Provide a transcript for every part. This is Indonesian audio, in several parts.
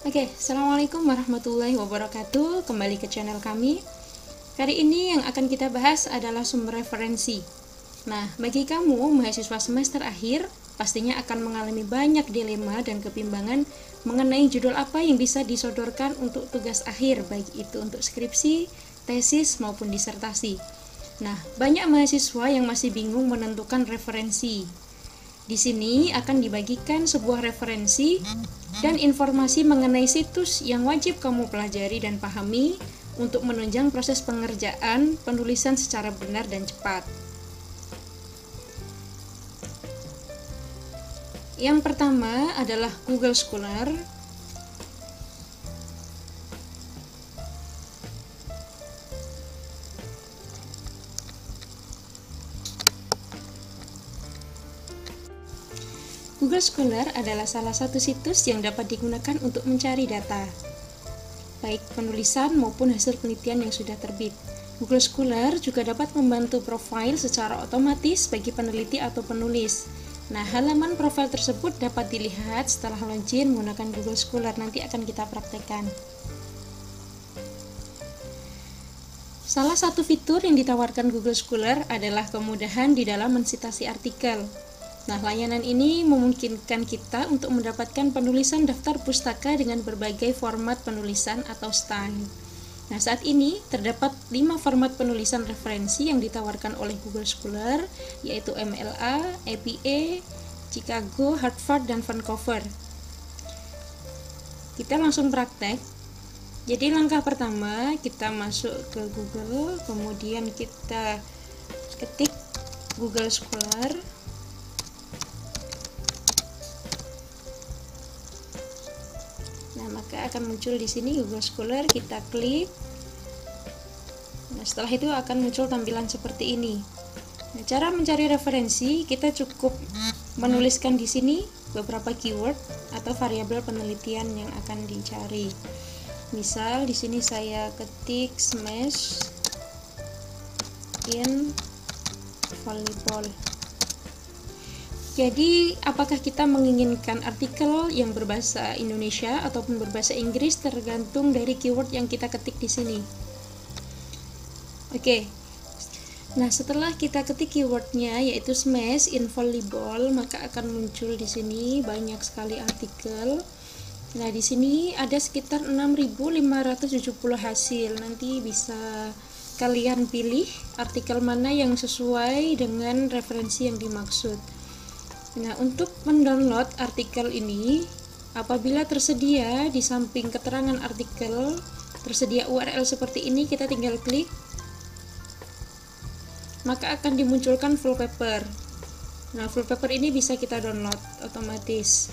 Oke, assalamualaikum warahmatullahi wabarakatuh. Kembali ke channel kami. Kali ini yang akan kita bahas adalah sumber referensi. Nah, bagi kamu mahasiswa semester akhir, pastinya akan mengalami banyak dilema dan kebimbangan mengenai judul apa yang bisa disodorkan untuk tugas akhir, baik itu untuk skripsi, tesis, maupun disertasi. Nah, banyak mahasiswa yang masih bingung menentukan referensi. Di sini akan dibagikan sebuah referensi dan informasi mengenai situs yang wajib kamu pelajari dan pahami untuk menunjang proses pengerjaan penulisan secara benar dan cepat. Yang pertama adalah Google Scholar. Google Scholar adalah salah satu situs yang dapat digunakan untuk mencari data, baik penulisan maupun hasil penelitian yang sudah terbit. Google Scholar juga dapat membantu profil secara otomatis bagi peneliti atau penulis. Nah, halaman profil tersebut dapat dilihat setelah login menggunakan Google Scholar. Nanti akan kita praktekkan. Salah satu fitur yang ditawarkan Google Scholar adalah kemudahan di dalam mensitasi artikel. Nah, layanan ini memungkinkan kita untuk mendapatkan penulisan daftar pustaka dengan berbagai format penulisan atau style. Nah, saat ini terdapat 5 format penulisan referensi yang ditawarkan oleh Google Scholar, yaitu MLA, APA, Chicago, Harvard, dan Vancouver. Kita langsung praktek. Jadi langkah pertama, kita masuk ke Google, kemudian kita ketik Google Scholar. Nah, maka akan muncul di sini Google Scholar, kita klik. Nah, setelah itu akan muncul tampilan seperti ini. Nah, cara mencari referensi, kita cukup menuliskan di sini beberapa keyword atau variabel penelitian yang akan dicari. Misal di sini saya ketik smash in volleyball. Jadi, apakah kita menginginkan artikel yang berbahasa Indonesia ataupun berbahasa Inggris tergantung dari keyword yang kita ketik di sini. Oke. Nah, setelah kita ketik keywordnya yaitu smash in volleyball, maka akan muncul di sini banyak sekali artikel. Nah, di sini ada sekitar 6.570 hasil. Nanti bisa kalian pilih artikel mana yang sesuai dengan referensi yang dimaksud. Nah, untuk mendownload artikel ini, apabila tersedia di samping keterangan artikel, tersedia URL seperti ini, kita tinggal klik, maka akan dimunculkan full paper. Nah, full paper ini bisa kita download otomatis.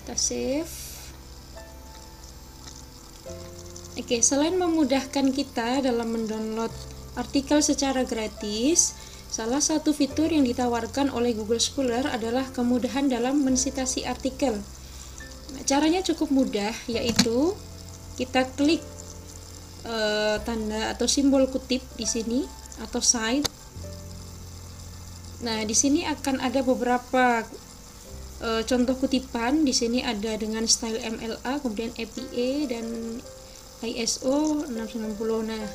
Kita save. Oke, selain memudahkan kita dalam mendownload artikel secara gratis, salah satu fitur yang ditawarkan oleh Google Scholar adalah kemudahan dalam mensitasi artikel. Nah, caranya cukup mudah, yaitu kita klik tanda atau simbol kutip di sini atau cite. Nah, di sini akan ada beberapa contoh kutipan. Di sini ada dengan style MLA, kemudian APA dan ISO 690. Nah,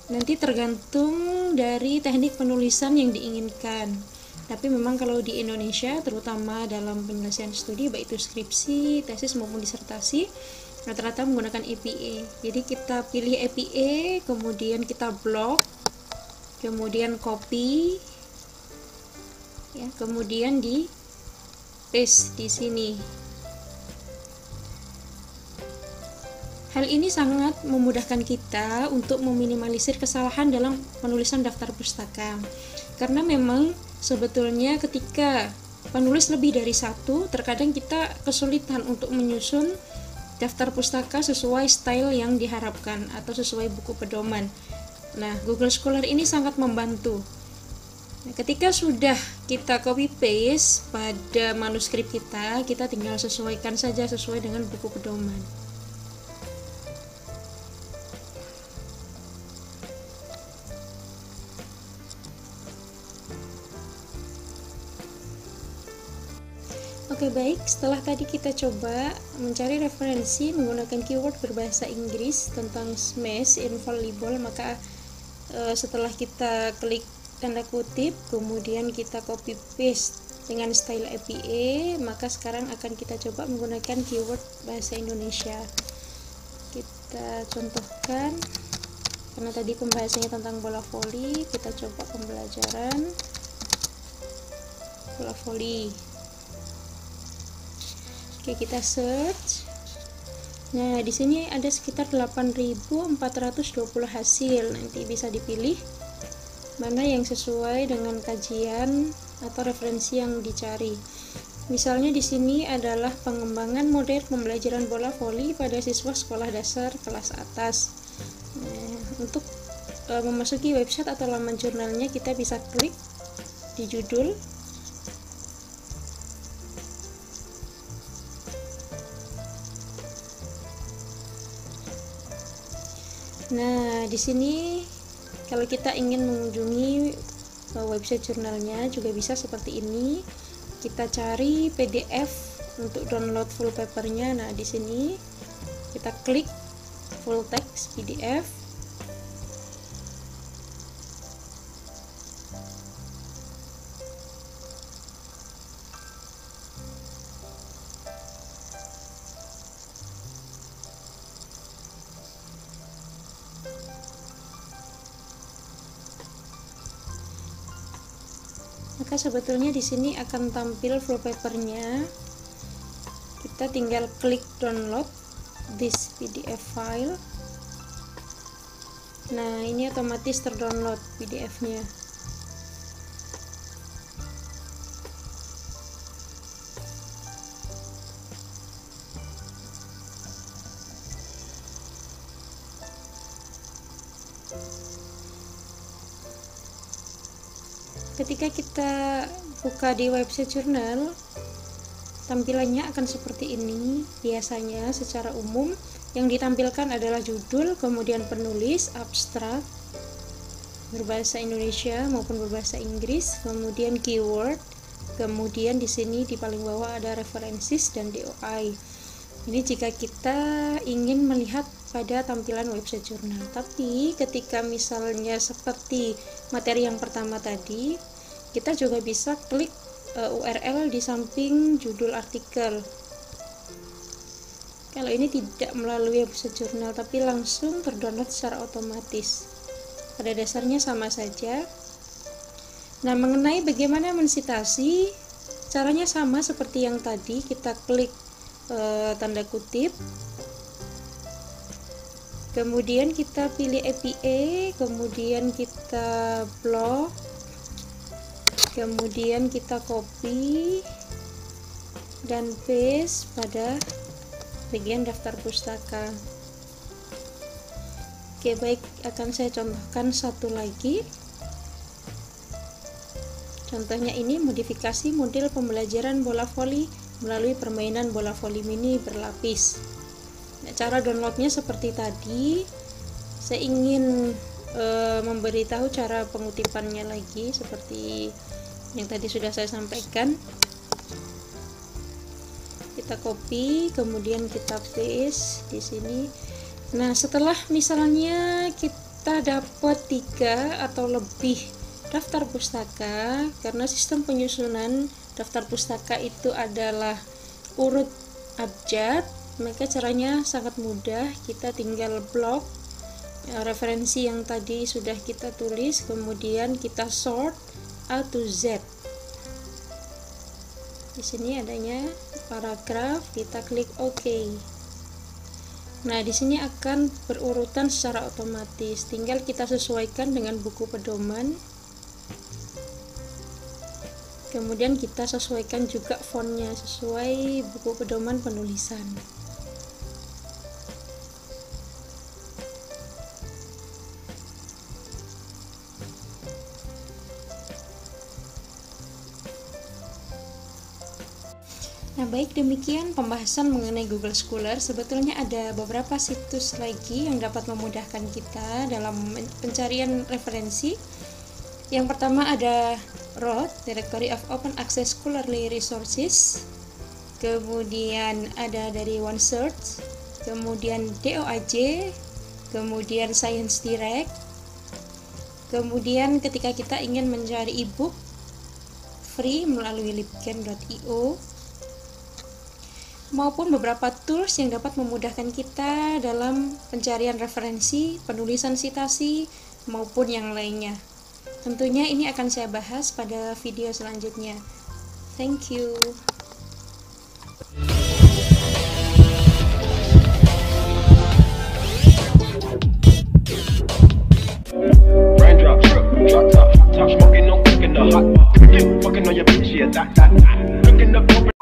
nanti tergantung dari teknik penulisan yang diinginkan. Tapi memang kalau di Indonesia, terutama dalam penyelesaian studi, baik itu skripsi, tesis maupun disertasi, rata-rata menggunakan APA. Jadi kita pilih APA, kemudian kita blok, kemudian copy, ya, kemudian di paste di sini. Hal ini sangat memudahkan kita untuk meminimalisir kesalahan dalam penulisan daftar pustaka. Karena memang sebetulnya ketika penulis lebih dari satu, terkadang kita kesulitan untuk menyusun daftar pustaka sesuai style yang diharapkan atau sesuai buku pedoman. Nah, Google Scholar ini sangat membantu. Nah, ketika sudah kita copy paste pada manuskrip kita tinggal sesuaikan saja sesuai dengan buku pedoman. Oke, baik, setelah tadi kita coba mencari referensi menggunakan keyword berbahasa Inggris tentang Smash in volleyball, maka setelah kita klik tanda kutip kemudian kita copy paste dengan style APA, maka sekarang akan kita coba menggunakan keyword bahasa Indonesia. Kita contohkan, karena tadi pembahasannya tentang bola voli, kita coba pembelajaran bola voli. Oke, kita search. Nah, di sini ada sekitar 8.420 hasil. Nanti bisa dipilih mana yang sesuai dengan kajian atau referensi yang dicari. Misalnya di sini adalah pengembangan model pembelajaran bola voli pada siswa sekolah dasar kelas atas. Nah, untuk memasuki website atau laman jurnalnya, kita bisa klik di judul. Nah, di sini kalau kita ingin mengunjungi website jurnalnya juga bisa seperti ini. Kita cari PDF untuk download full papernya. Nah, di sini kita klik full text PDF. Maka sebetulnya di sini akan tampil full papernya. Kita tinggal klik download this PDF file. Nah, ini otomatis terdownload PDF-nya. Ketika kita buka di website jurnal, tampilannya akan seperti ini. Biasanya secara umum yang ditampilkan adalah judul, kemudian penulis, abstrak berbahasa Indonesia maupun berbahasa Inggris, kemudian keyword, kemudian di sini di paling bawah ada references dan DOI. Ini jika kita ingin melihat pada tampilan website jurnal. Tapi ketika misalnya seperti materi yang pertama tadi, kita juga bisa klik URL di samping judul artikel. Kalau ini tidak melalui website jurnal tapi langsung terdownload secara otomatis. Pada dasarnya sama saja. Nah, mengenai bagaimana mensitasi, caranya sama seperti yang tadi. Kita klik tanda kutip, kemudian kita pilih APA, kemudian kita blok, kemudian kita copy dan paste pada bagian daftar pustaka. Oke, baik, akan saya contohkan satu lagi. Contohnya ini modifikasi model pembelajaran bola voli melalui permainan bola voli mini berlapis. Nah, cara downloadnya seperti tadi. Saya ingin memberitahu cara pengutipannya lagi seperti yang tadi sudah saya sampaikan. Kita copy, kemudian kita paste di sini. Nah, setelah misalnya kita dapat 3 atau lebih daftar pustaka, karena sistem penyusunan daftar pustaka itu adalah urut abjad, maka caranya sangat mudah. Kita tinggal blok referensi yang tadi sudah kita tulis, kemudian kita sort A to Z. Di sini adanya paragraf, kita klik OK. Nah, di sini akan berurutan secara otomatis. Tinggal kita sesuaikan dengan buku pedoman. Kemudian kita sesuaikan juga fontnya sesuai buku pedoman penulisan. Nah, baik, demikian pembahasan mengenai Google Scholar. Sebetulnya ada beberapa situs lagi yang dapat memudahkan kita dalam pencarian referensi. Yang pertama ada ROT, Directory of Open Access Scholarly Resources. kemudian ada dari OneSearch, kemudian DOAJ, kemudian Science Direct. Kemudian ketika kita ingin mencari ebook free melalui libgen.io, maupun beberapa tools yang dapat memudahkan kita dalam pencarian referensi, penulisan sitasi, maupun yang lainnya. Tentunya ini akan saya bahas pada video selanjutnya. Thank you. Drop top, top smoking, no cooking the hot. Fucking on your bitch, yeah, that. Cooking up.